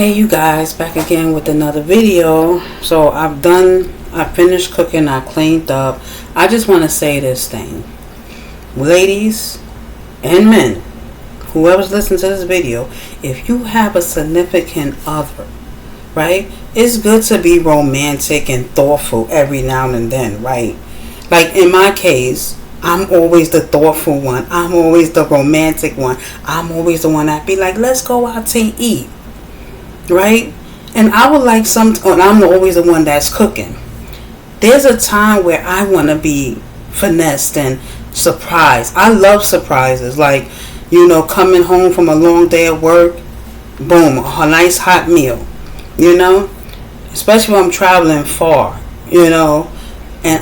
Hey you guys, back again with another video. So I finished cooking, I cleaned up. I just want to say this thing. Ladies and men, whoever's listening to this video, if you have a significant other, right? It's good to be romantic and thoughtful every now and then, right? Like in my case, I'm always the thoughtful one. I'm always the romantic one. I'm always the one that be like, let's go out to eat. Right? And I would like I'm always the one that's cooking. There's a time where I want to be finessed and surprised. I love surprises. Like, coming home from a long day at work, boom, a nice hot meal. Especially when I'm traveling far, and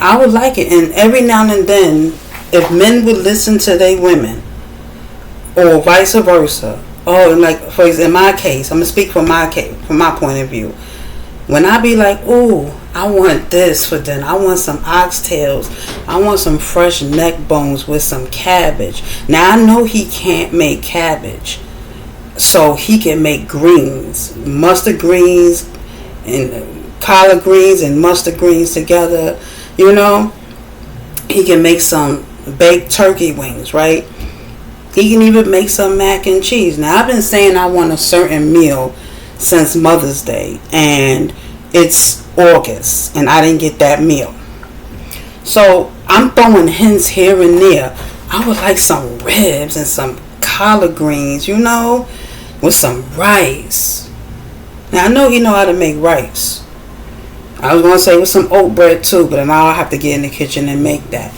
I would like it. And every now and then, if men would listen to their women, or vice versa. Oh, and like, in my case, I'm going to speak from my case, from my point of view. When I be like, ooh, I want this for dinner. I want some oxtails. I want some fresh neck bones with some cabbage. Now, I know he can't make cabbage. So, he can make greens. Mustard greens and collard greens and mustard greens together. He can make some baked turkey wings, right? He can even make some mac and cheese. Now, I've been saying I want a certain meal since Mother's Day. And it's August. And I didn't get that meal. So, I'm throwing hints here and there. I would like some ribs and some collard greens, with some rice. Now, I know he know how to make rice. I was going to say with some oat bread too. But now I'll have to get in the kitchen and make that.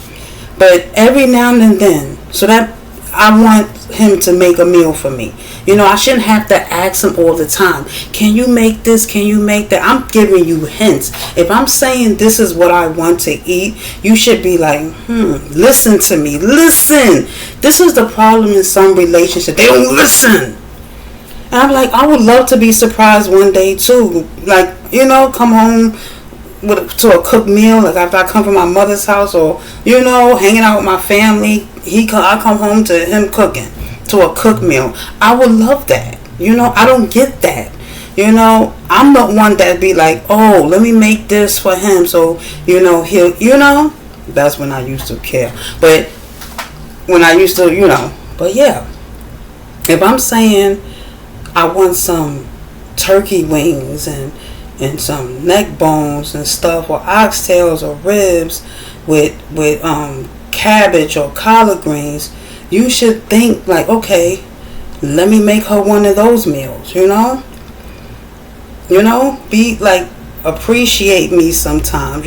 But every now and then, so that I want him to make a meal for me. I shouldn't have to ask him all the time. Can you make this? Can you make that? I'm giving you hints. If I'm saying this is what I want to eat, you should be like, listen to me. Listen. This is the problem in some relationships. They don't listen. And I'm like, I would love to be surprised one day too. Like, come home to a cooked meal, like after I come from my mother's house, or hanging out with my family, I come home to him cooking, to a cooked meal. I would love that. I don't get that. I'm the one that be like, oh, let me make this for him, so he'll, that's when I used to care. But when I used to, but yeah, if I'm saying I want some turkey wings and some neck bones and stuff, or oxtails or ribs with cabbage or collard greens, you should think like, okay, let me make her one of those meals, be like, appreciate me sometimes,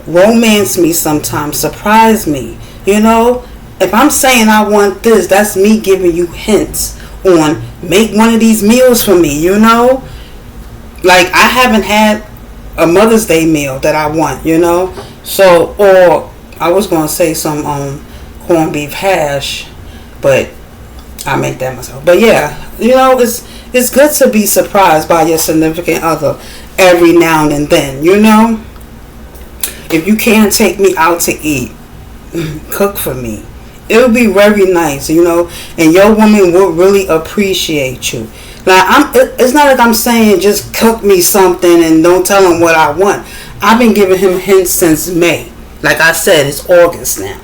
romance me sometimes, surprise me, if I'm saying I want this, that's me giving you hints on make one of these meals for me, Like, I haven't had a Mother's Day meal that I want, So, or I was going to say some corned beef hash, but I make that myself. But yeah, it's good to be surprised by your significant other every now and then, If you can't take me out to eat, cook for me. It would be very nice, and your woman will really appreciate you. Like, it's not like I'm saying just cook me something and don't tell him what I want. I've been giving him hints since May. Like I said, it's August now.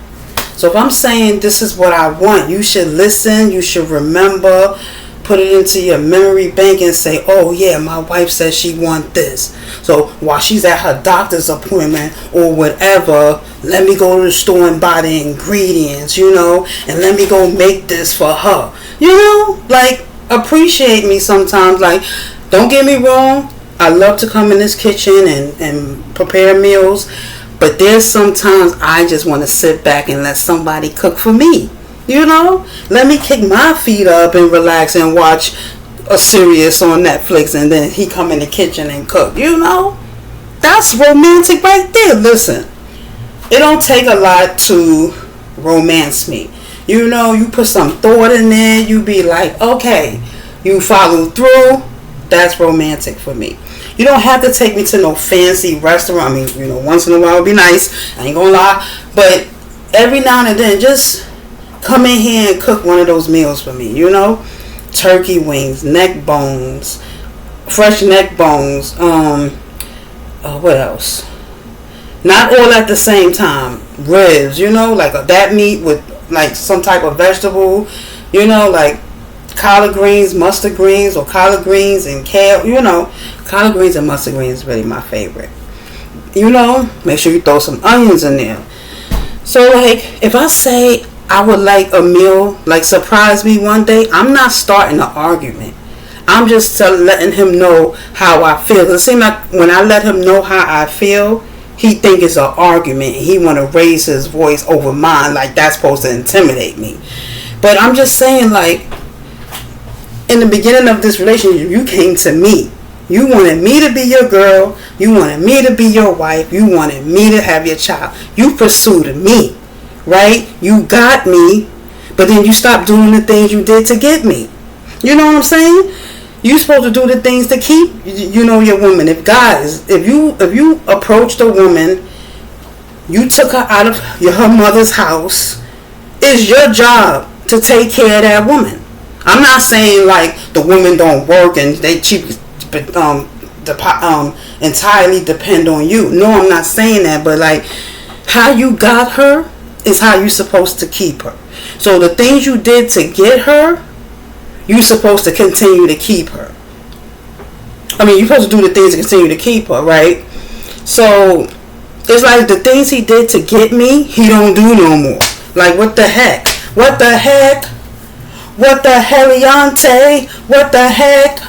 So if I'm saying this is what I want, you should listen, you should remember, put it into your memory bank and say, oh yeah, my wife says she wants this. So while she's at her doctor's appointment or whatever, let me go to the store and buy the ingredients, and let me go make this for her. Like, appreciate me sometimes. Like, don't get me wrong, I love to come in this kitchen and prepare meals, but there's sometimes I just want to sit back and let somebody cook for me. Let me kick my feet up and relax and watch a series on Netflix, and then he come in the kitchen and cook. That's romantic right there. Listen, it don't take a lot to romance me. You put some thought in there, you be like, okay, you follow through, that's romantic for me. You don't have to take me to no fancy restaurant. I mean, once in a while would be nice, I ain't gonna lie, but every now and then, just come in here and cook one of those meals for me, turkey wings, neck bones, fresh neck bones. What else? Not all at the same time. Ribs, like that meat with like some type of vegetable, like collard greens, mustard greens, or collard greens and kale. Collard greens and mustard greens is really my favorite. Make sure you throw some onions in there. So like, if I say I would like a meal, like surprise me one day, I'm not starting an argument. I'm just letting him know how I feel. It seems like when I let him know how I feel, he think it's an argument. He want to raise his voice over mine, like that's supposed to intimidate me. But I'm just saying, like, in the beginning of this relationship, you came to me. You wanted me to be your girl. You wanted me to be your wife. You wanted me to have your child. You pursued me, right? You got me, but then you stopped doing the things you did to get me. You know what I'm saying? You supposed to do the things to keep, your woman. If you approached a woman, you took her out of her mother's house, it's your job to take care of that woman. I'm not saying like the women don't work and they entirely depend on you. No, I'm not saying that, but like how you got her is how you supposed to keep her. So the things you did to get her, you're supposed to continue to keep her. I mean, you're supposed to do the things to continue to keep her, right? So it's like the things he did to get me, he don't do no more. Like, what the heck? What the heck? What the heliante? What the heck?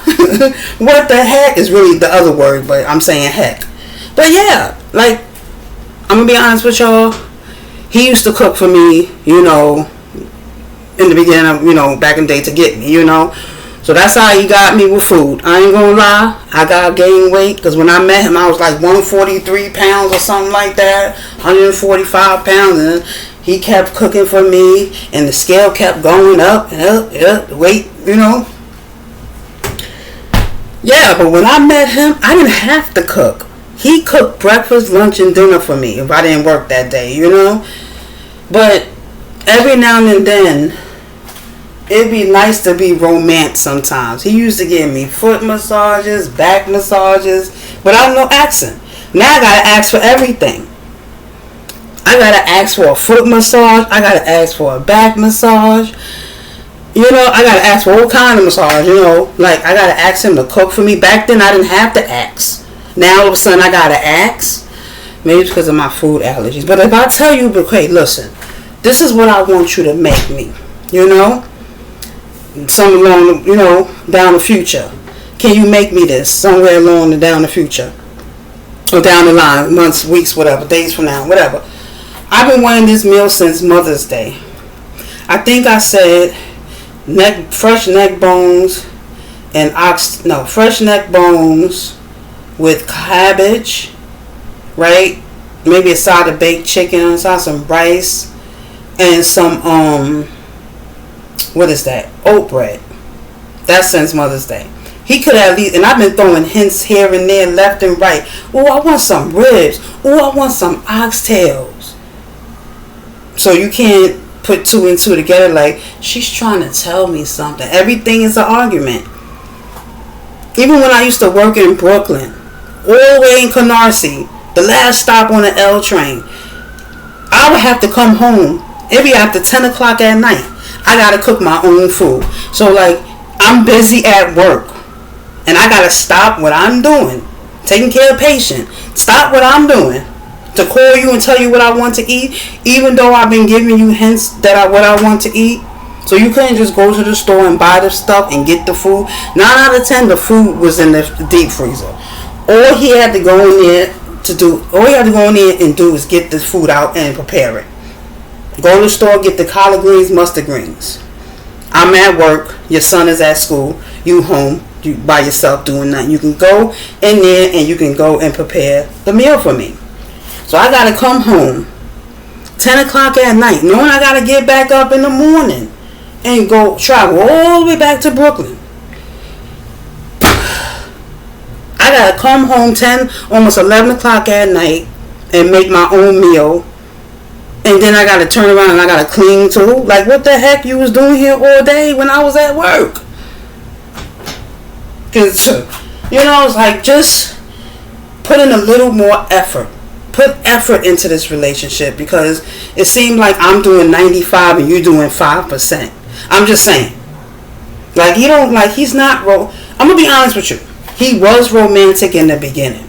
What the heck is really the other word, but I'm saying heck. But yeah, like, I'm gonna be honest with y'all. He used to cook for me, in the beginning of, back in the day to get me, So that's how he got me with food. I ain't gonna lie. I got gained weight because when I met him, I was like 143 pounds or something like that. 145 pounds. And he kept cooking for me. And the scale kept going up and up. Weight, Yeah, but when I met him, I didn't have to cook. He cooked breakfast, lunch, and dinner for me if I didn't work that day, But every now and then, it'd be nice to be romance sometimes. He used to give me foot massages, back massages, without no accent. Now I gotta ask for everything. I gotta ask for a foot massage. I gotta ask for a back massage. I gotta ask for all kind of massage, Like, I gotta ask him to cook for me. Back then, I didn't have to ask. Now, all of a sudden, I gotta ask. Maybe it's because of my food allergies. But if I tell you, okay, listen, this is what I want you to make me, Somewhere along, down the future. Can you make me this somewhere along down the future? Or down the line, months, weeks, whatever, days from now, whatever. I've been wanting this meal since Mother's Day. I think I said fresh neck bones and fresh neck bones with cabbage, right? Maybe a side of baked chicken, some rice, and some what is that? Oat bread. That's since Mother's Day. He could have these, and I've been throwing hints here and there, left and right. Oh, I want some ribs. Oh, I want some oxtails. So you can't put two and two together like, she's trying to tell me something. Everything is an argument. Even when I used to work in Brooklyn, all the way in Canarsie, the last stop on the L train, I would have to come home every after 10 o'clock at night. I gotta cook my own food. So like, I'm busy at work and I gotta stop what I'm doing, taking care of patient, stop what I'm doing to call you and tell you what I want to eat, even though I've been giving you hints that what I want to eat. So you couldn't just go to the store and buy the stuff and get the food. 9 out of 10, the food was in the deep freezer. All he had to go in there and do is get the food out and prepare it. Go to the store, get the collard greens, mustard greens. I'm at work. Your son is at school. You home. You by yourself doing nothing. You can go in there and you can go and prepare the meal for me. So I got to come home 10 o'clock at night, knowing I got to get back up in the morning and go travel all the way back to Brooklyn. I got to come home 10, almost 11 o'clock at night and make my own meal. And then I got to turn around and I got to clean too. Like, what the heck you was doing here all day when I was at work? Because, It's like just put in a little more effort. Put effort into this relationship, because it seemed like I'm doing 95 and you're doing 5%. I'm just saying. Like, he's not, I'm going to be honest with you. He was romantic in the beginning.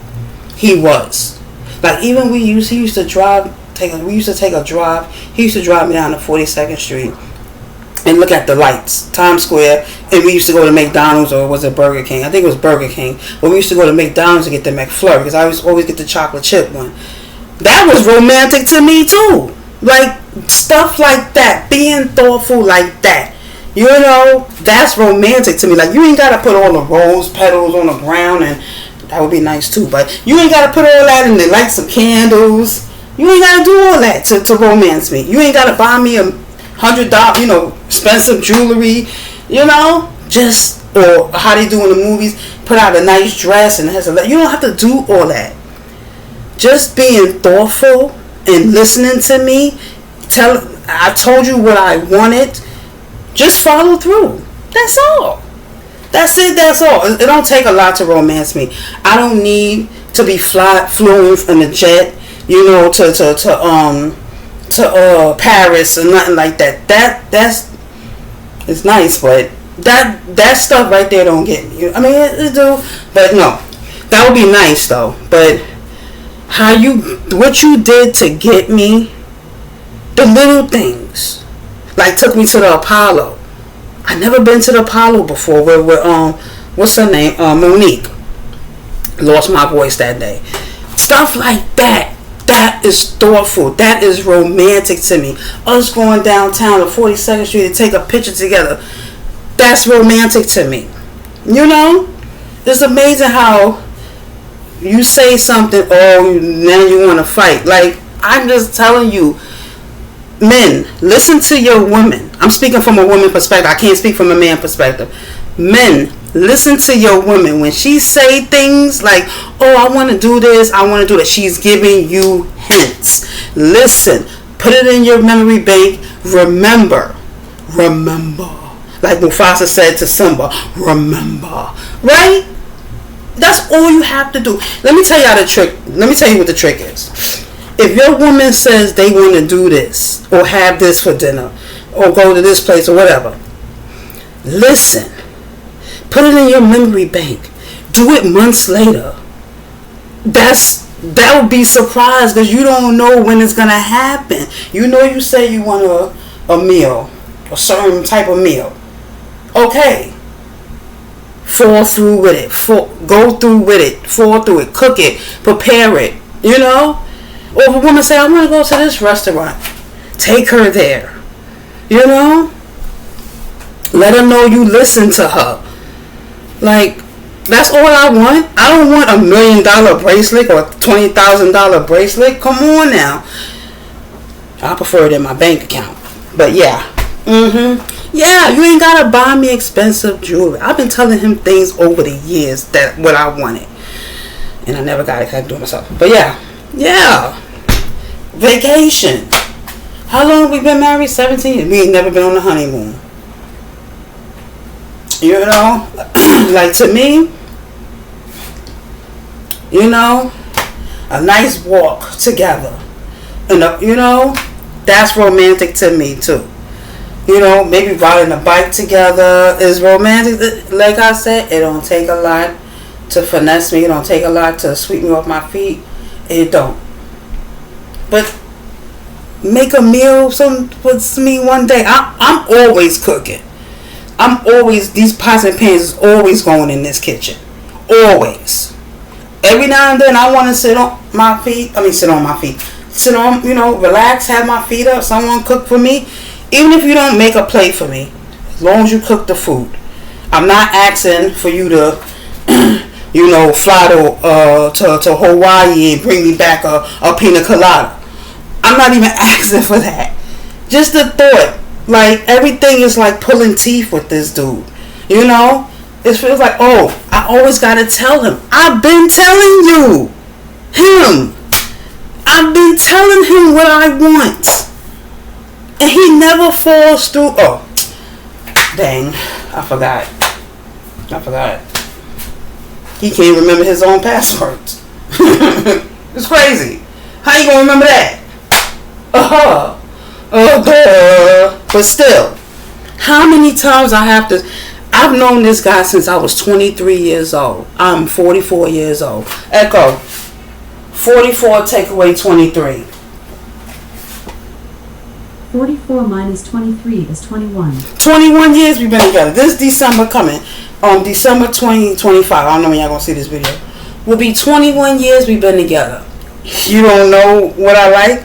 He was. Like, even he used to take a drive. He used to drive me down to 42nd Street and look at the lights, Times Square, and we used to go to McDonald's, or was it Burger King? I think it was Burger King. But we used to go to McDonald's to get the McFlurry, because I always get the chocolate chip one. That was romantic to me too. Like, stuff like that, being thoughtful like that. That's romantic to me. Like, you ain't got to put all the rose petals on the ground, and that would be nice too. But you ain't got to put all that in there, like some candles. You ain't got to do all that to romance me. You ain't got to buy me $100, expensive jewelry, or how they do in the movies, put out a nice dress and you don't have to do all that. Just being thoughtful and listening to me. I told you what I wanted. Just follow through. That's all. That's it. That's all. It don't take a lot to romance me. I don't need to be flying in a jet, to Paris or nothing like that. That's it's nice, but that stuff right there don't get me. I mean, it do, but no, that would be nice though. But what you did to get me, the little things, like took me to the Apollo. I never been to the Apollo before. Where what's her name? Monique. Lost my voice that day. Stuff like that. That is thoughtful. That is romantic to me. Us going downtown to 42nd Street to take a picture together. That's romantic to me. It's amazing how you say something, now you want to fight. Like, I'm just telling you, men, listen to your woman. I'm speaking from a woman perspective. I can't speak from a man perspective. Men, listen to your woman. When she say things like, I want to do this, I want to do that, she's giving you hints. Listen. Put it in your memory bank. Remember. Like Mufasa said to Simba, remember. Right? That's all you have to do. Let me tell you the trick. Let me tell you what the trick is. If your woman says they want to do this, or have this for dinner, or go to this place, or whatever, listen. Put it in your memory bank. Do it months later. That would be surprised, because you don't know when it's going to happen. You say you want a meal, a certain type of meal. Okay. Fall through with it. Go through with it. Fall through it. Cook it. Prepare it. Or if a woman say, I want to go to this restaurant, take her there. Let her know you listen to her. Like, that's all I want. I don't want $1 million bracelet or $20,000 bracelet. Come on now. I prefer it in my bank account. But yeah. Yeah, you ain't gotta buy me expensive jewelry. I've been telling him things over the years that what I wanted, and I never got it. I do it myself. But yeah. Vacation. How long have we been married? 17 years. We ain't never been on a honeymoon. Like, to me, a nice walk together, and that's romantic to me too. Maybe riding a bike together is romantic. Like I said, it don't take a lot to finesse me. It don't take a lot to sweep me off my feet. It don't. But make a meal for me one day. I'm always cooking. These pots and pans is always going in this kitchen. Always. Every now and then I want to sit on my feet. Sit on, relax, have my feet up. Someone cook for me. Even if you don't make a plate for me, as long as you cook the food. I'm not asking for you to, fly to Hawaii and bring me back a pina colada. I'm not even asking for that. Just the thought. Like, everything is like pulling teeth with this dude. It feels like, I always got to tell him. I've been telling you. I've been telling him what I want. And he never falls through. Dang. I forgot. He can't remember his own passwords. It's crazy. How you gonna remember that? But still, how many times I've known this guy since I was 23 years old. I'm 44 years old. Echo. 44 take away 23. 44 minus 23 is 21. 21 years we've been together. This December coming, December 2025, I don't know when y'all gonna see this video, will be 21 years we've been together. You don't know what I like?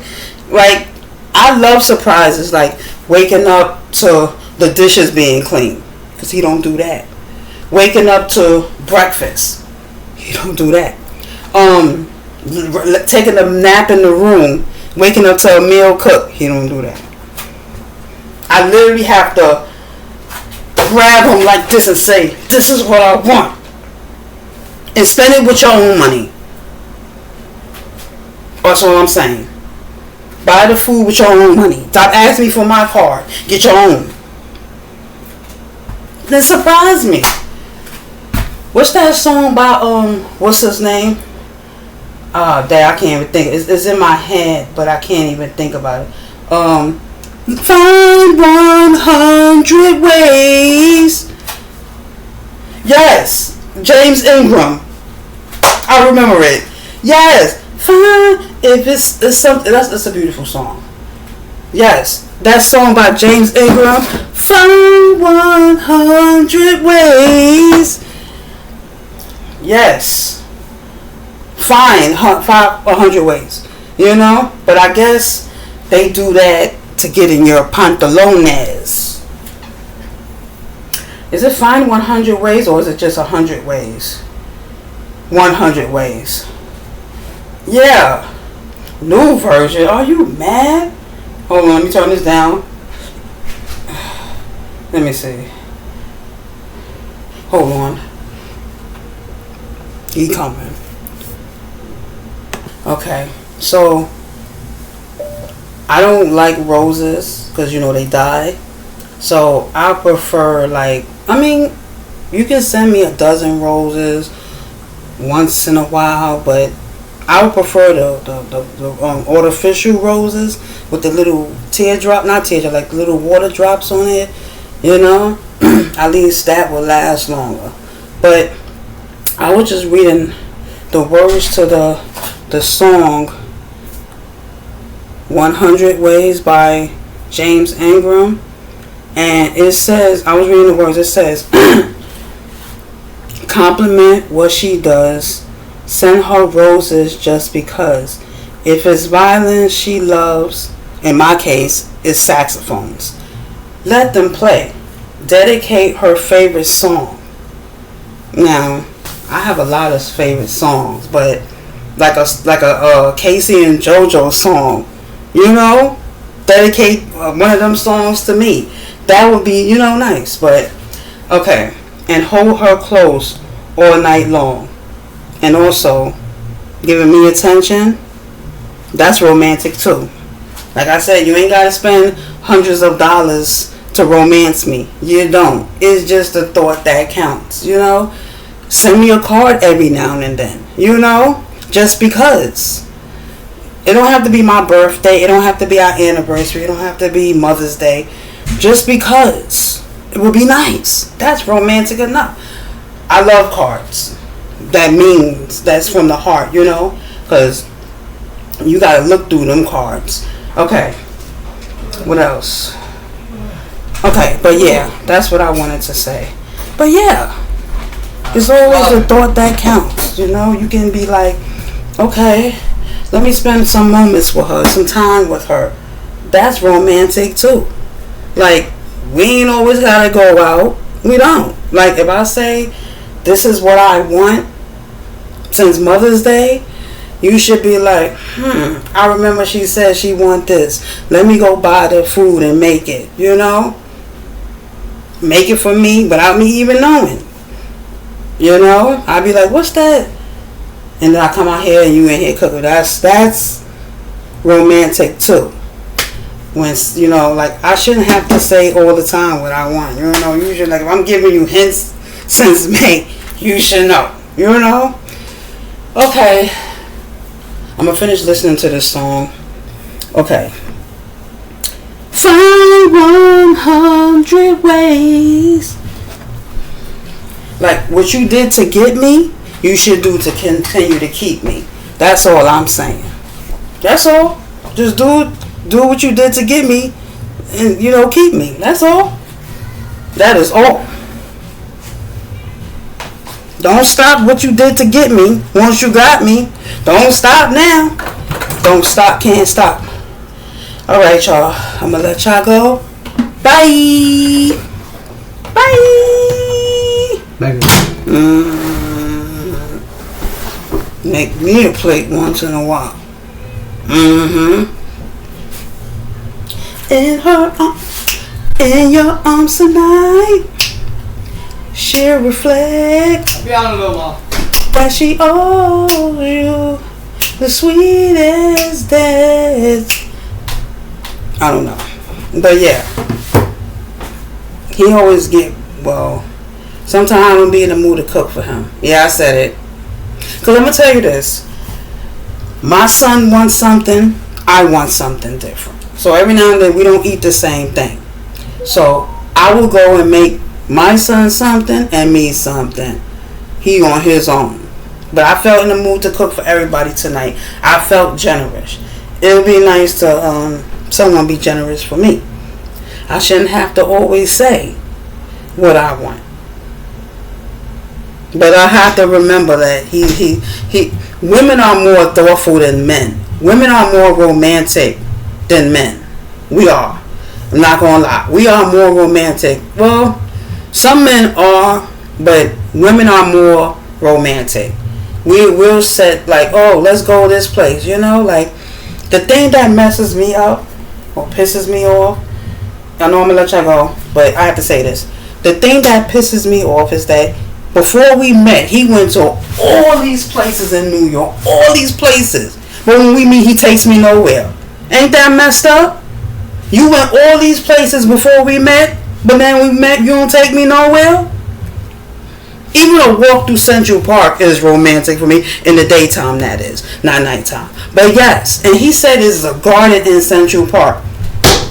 Like, I love surprises, like waking up to the dishes being clean, because he don't do that. Waking up to breakfast, he don't do that. Taking a nap in the room, waking up to a meal cooked, he don't do that. I literally have to grab him like this and say, this is what I want. And spend it with your own money. That's what I'm saying. Buy the food with your own money. Stop asking me for my card. Get your own. Then surprise me. What's that song by, what's his name? Dad, I can't even think. It's in my head, but I can't even think about it. Find 100 ways. Yes, James Ingram. I remember it. Yes, find if it's something. That's a beautiful song. Yes, that song by James Ingram. Find 100 ways. Yes, find 100 ways. You know, but I guess they do that to get in your pantalones. Is it find 100 ways or is it just 100 ways? 100 ways. Yeah. New version. Are you mad? Hold on, let me turn this down. Let me see. Hold on. He coming. Okay. So I don't like roses because, you know, they die. So I prefer, like, I mean, you can send me a dozen roses once in a while, but I would prefer the artificial roses with the little like little water drops on it, you know. At least that will last longer. But I was just reading the words to the song 100 Ways by James Ingram, and it says, I was reading the words, it says, compliment what she does, send her roses just because. If it's violence she loves, in my case, it's saxophones. Let them play. Dedicate her favorite song. Now, I have a lot of favorite songs, but like a Casey and JoJo song, you know, dedicate one of them songs to me. That would be, you know, nice. But okay, and hold her close all night long, and also giving me attention. That's romantic too. Like I said, you ain't gotta spend hundreds of dollars to romance me. You don't. It's just the thought that counts. You know, send me a card every now and then. You know, just because. It don't have to be my birthday. It don't have to be our anniversary. It don't have to be Mother's Day. Just because. It would be nice. That's romantic enough. I love cards. That means that's from the heart, you know? Because you got to look through them cards. Okay. What else? Okay, but yeah. That's what I wanted to say. But yeah. It's always the thought that counts, you know? You can be like, okay, let me spend some moments with her, some time with her. That's romantic too. Like, we ain't always gotta go out. We don't. Like, if I say, this is what I want since Mother's Day, you should be like, I remember she said she want this. Let me go buy the food and make it, you know? Make it for me without me even knowing. You know? I'd be like, what's that? And then I come out here and you ain't here cooking. That's romantic too. When, you know, like, I shouldn't have to say all the time what I want. You know, usually, like, if I'm giving you hints since May, you should know. You know? Okay. I'm going to finish listening to this song. Okay. Find 100 ways. Like, what you did to get me, you should do to continue to keep me. That's all I'm saying. That's all. Just do what you did to get me and, keep me. That's all. That is all. Don't stop what you did to get me once you got me. Don't stop now. Don't stop, can't stop. Alright, y'all. I'm going to let y'all go. Bye. Bye. Make me a plate once in a while. In your arms tonight, she'll reflect that she owes you the sweetest death. I don't know, but yeah, he always sometimes I don't be in the mood to cook for him. Yeah, I said it. Cause I'm gonna tell you this. My son wants something, I want something different. So every now and then we don't eat the same thing. So I will go and make my son something and me something. He on his own. But I felt in the mood to cook for everybody tonight. I felt generous. It would be nice to someone be generous for me. I shouldn't have to always say what I want. But I have to remember that women are more thoughtful than men. Women are more romantic than men. We are. I'm not gonna lie. We are more romantic. Well, some men are, but women are more romantic. We'll set like, oh, let's go this place. Like the thing that messes me up or pisses me off. I know I'm gonna let y'all go, but I have to say this. The thing that pisses me off is that before we met, he went to all these places in New York, all these places. But when we meet, he takes me nowhere. Ain't that messed up? You went all these places before we met, but then we met, you don't take me nowhere? Even a walk through Central Park is romantic for me, in the daytime that is, not nighttime. But yes, and he said there's a garden in Central Park.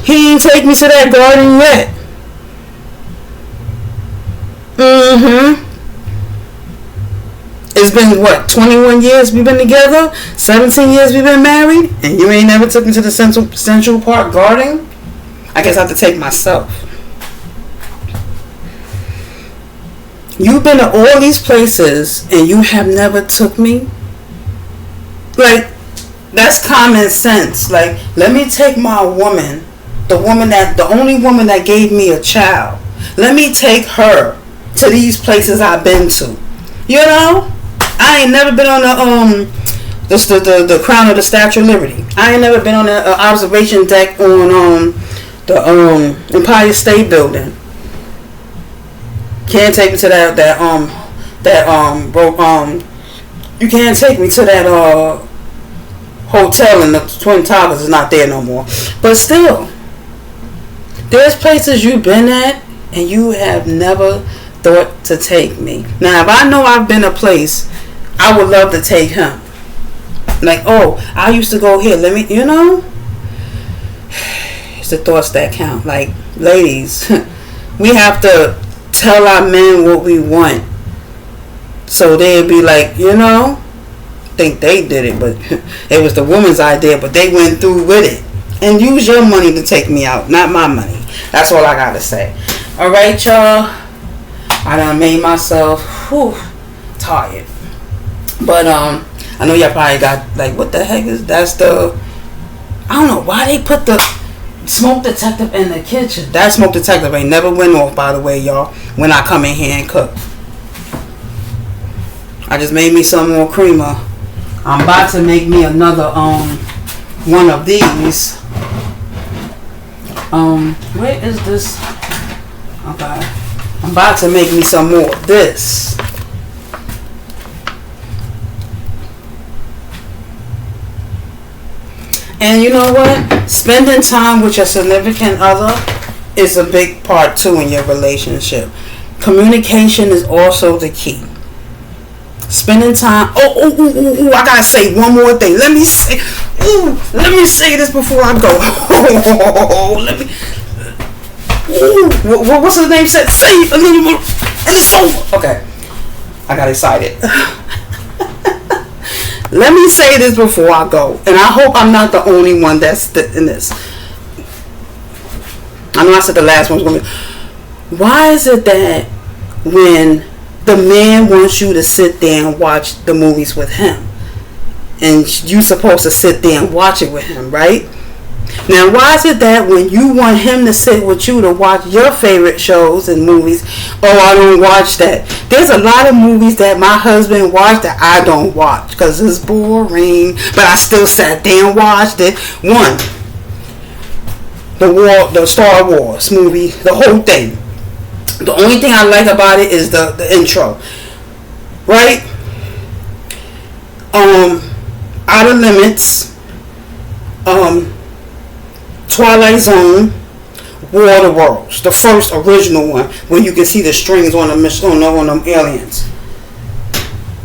He ain't take me to that garden yet. It's been 21 years we've been together? 17 years we've been married? And you ain't never took me to the Central Park garden? I guess I have to take myself. You've been to all these places and you have never took me? Like, that's common sense. Like, let me take my woman, the only woman that gave me a child. Let me take her to these places I've been to. I ain't never been on the crown of the Statue of Liberty. I ain't never been on the observation deck on the Empire State Building. Can't take me to you can't take me to that hotel in the Twin Towers. Is not there no more. But still, there's places you've been at and you have never thought to take me. Now, if I know I've been a place, I would love to take him. Like, oh, I used to go here. Let me, it's the thoughts that count. Like, ladies, we have to tell our men what we want. So they'd be like, think they did it, but it was the woman's idea, but they went through with it. And use your money to take me out, not my money. That's all I gotta say. Alright, y'all. I done made myself tired. But I know y'all probably got like, what the heck is I don't know why they put the smoke detector in the kitchen. That smoke detector ain't never went off, by the way, y'all, when I come in here and cook. I just made me some more creamer. I'm about to make me another one of these. Where is this? Okay. I'm about to make me some more of this. And you know what? Spending time with your significant other is a big part too in your relationship. Communication is also the key. spending time. Oh, I gotta say one more thing. Let me say this before I go. What's his name? Say it, and it's over. Okay, I got excited. Let me say this before I go, and I hope I'm not the only one that's in this. I know I said the last one's gonna be. Why is it that when the man wants you to sit there and watch the movies with him, and you're supposed to sit there and watch it with him, right? Now, why is it that when you want him to sit with you to watch your favorite shows and movies, I don't watch that? There's a lot of movies that my husband watched that I don't watch because it's boring, but I still sat there and watched it. One, the Star Wars movie, the whole thing. The only thing I like about it is the intro, right? Outer Limits, Twilight Zone, War of the Worlds, the first original one, where you can see the strings on them aliens.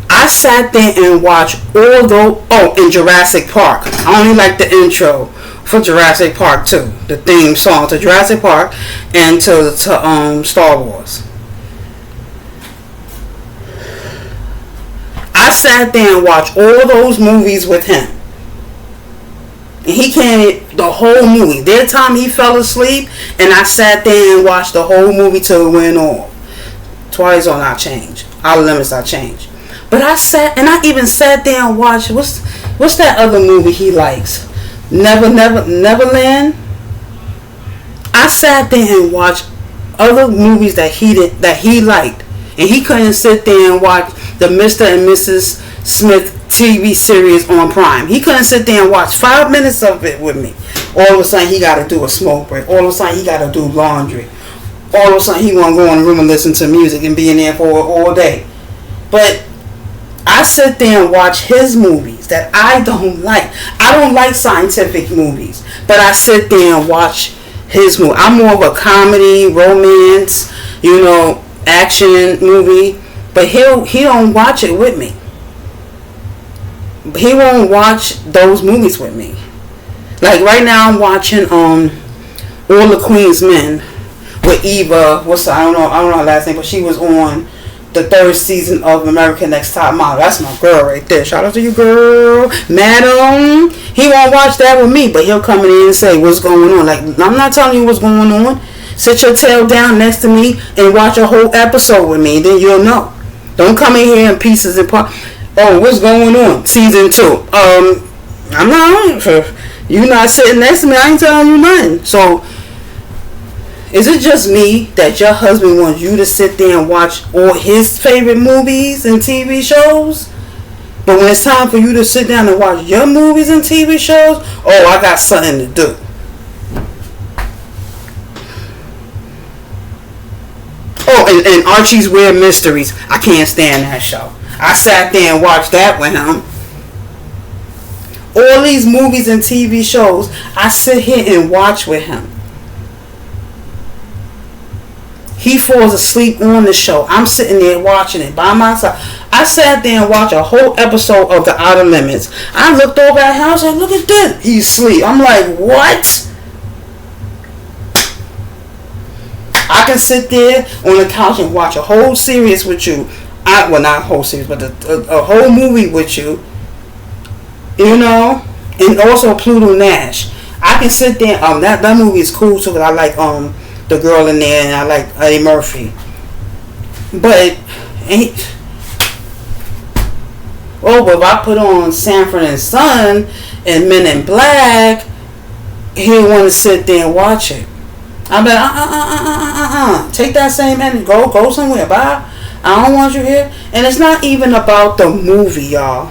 I sat there and watched all those. In Jurassic Park, I only like the intro for Jurassic Park 2, the theme song to Jurassic Park and to Star Wars. I sat there and watched all those movies with him. And he came the whole movie. There time he fell asleep, and I sat there and watched the whole movie till it went off. Twilight Zone I changed. Outer Limits I changed. But I even sat there and watched what's that other movie he likes? Neverland. I sat there and watched other movies that he liked, and he couldn't sit there and watch the Mr. and Mrs. Smith TV series on Prime. He couldn't sit there and watch 5 minutes of it with me. All of a sudden he got to do a smoke break. All of a sudden he got to do laundry. All of a sudden he want to go in the room and listen to music and be in there for all day. But I sit there and watch his movies that I don't like. I don't like scientific movies, but I sit there and watch his movie. I'm more of a comedy, romance, action movie. But he don't watch it with me. He won't watch those movies with me. Like right now, I'm watching All the Queen's Men with Eva. I don't know her last name, but she was on the 3rd season of American Next Top Model. That's my girl right there. Shout out to you, girl, madam. He won't watch that with me, but he'll come in and say, "What's going on?" Like, I'm not telling you what's going on. Sit your tail down next to me and watch a whole episode with me, then you'll know. Don't come in here in pieces and parts. Oh, what's going on? Season 2. I'm not. You not sitting next to me. I ain't telling you nothing. So, is it just me that your husband wants you to sit there and watch all his favorite movies and TV shows? But when it's time for you to sit down and watch your movies and TV shows, I got something to do. And Archie's Weird Mysteries. I can't stand that show. I sat there and watched that with him. All these movies and TV shows, I sit here and watch with him. He falls asleep on the show. I'm sitting there watching it by myself. I sat there and watched a whole episode of The Outer Limits. I looked over at him. I was like, look at this. He's asleep. I'm like, what? I can sit there on the couch and watch a whole series with you. Not a whole series, but a whole movie with you. And also Pluto Nash. I can sit there. That movie is cool too, because I like the girl in there, and I like Eddie Murphy. But if I put on Sanford and Son and Men in Black, he'll want to sit there and watch it. I'm like, take that same energy, go somewhere, bye. I don't want you here. And it's not even about the movie, y'all.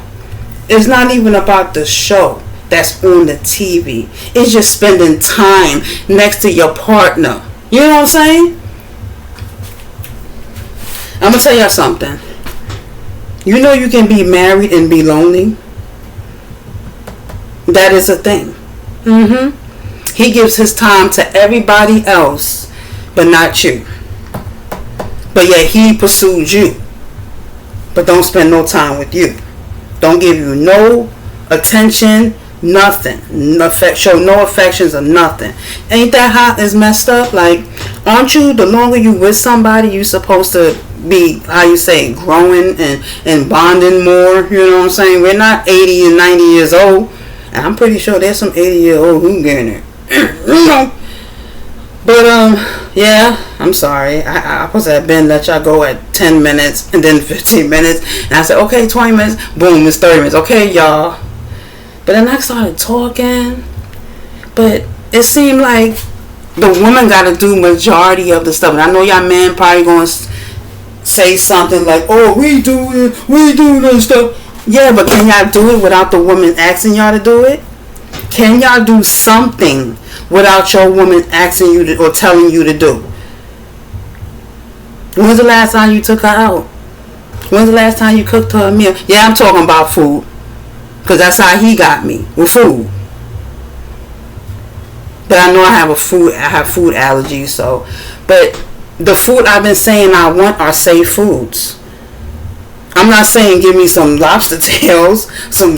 It's not even about the show that's on the TV. It's just spending time next to your partner. You know what I'm saying? I'm going to tell y'all something. You know you can be married and be lonely? That is a thing. He gives his time to everybody else, but not you. But yet he pursued you. but don't spend no time with you. Don't give you no attention, nothing. Show no affections or nothing. Ain't that how it's messed up? Like, aren't you, the longer you with somebody, you supposed to be, how you say, growing and bonding more? You know what I'm saying? We're not 80 and 90 years old. And I'm pretty sure there's some 80-year-old who getting it. You know. But, yeah, I'm sorry. I supposed to have been let y'all go at 10 minutes and then 15 minutes. And I said, okay, 20 minutes. Boom, it's 30 minutes. Okay, y'all. But then I started talking. But it seemed like the woman got to do majority of the stuff. And I know y'all men probably going to say something like, oh, we doing this stuff. Yeah, but can y'all do it without the woman asking y'all to do it? Can y'all do something without your woman asking you to, or telling you to do? When's the last time you took her out? When's the last time you cooked her a meal? Yeah, I'm talking about food. Because that's how he got me, with food. But I know I have food allergies, so. But the food I've been saying I want are safe foods. I'm not saying give me some lobster tails, some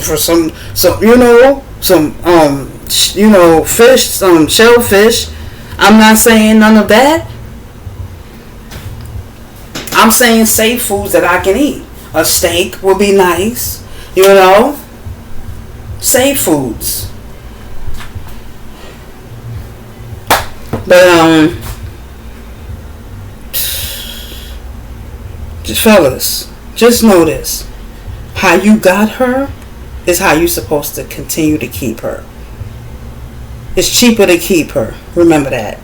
fish, some shellfish. I'm not saying none of that. I'm saying safe foods that I can eat. A steak would be nice, safe foods. But just fellas, just know this. How you got her is how you supposed to continue to keep her. It's cheaper to keep her. Remember that.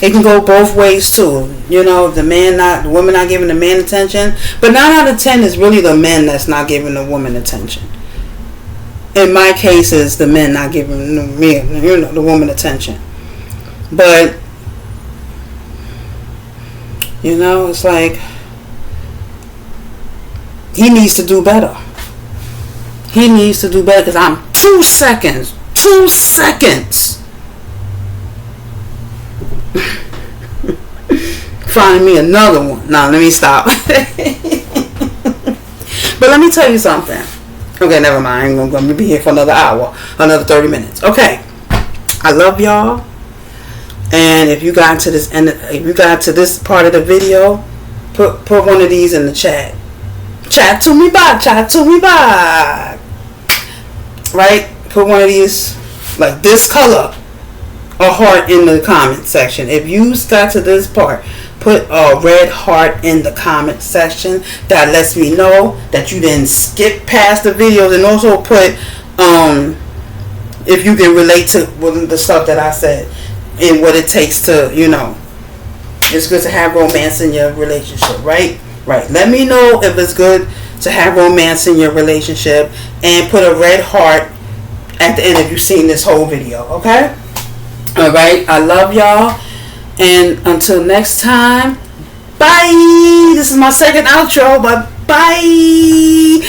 It can go both ways too. The woman not giving the man attention. But 9 out of 10 is really the men that's not giving the woman attention. In my case, it's the men not giving the woman attention. But it's like he needs to do better. He needs to do better because I'm 2 seconds. Finding me another one. Now let me stop. But let me tell you something. Okay, never mind. I'm going to be here for another hour, another 30 minutes. Okay, I love y'all. And if you got to this part of the video, put one of these in the chat. Chat to me back. Right? Put one of these, like this color, a heart in the comment section. If you got to this part, put a red heart in the comment section. That lets me know that you didn't skip past the videos. And also put if you can relate to the stuff that I said and what it takes to, it's good to have romance in your relationship, right? Let me know if it's good to have romance in your relationship, and put a red heart at the end if you've seen this whole video, okay? Alright, I love y'all, and until next time, bye! This is my second outro, but bye!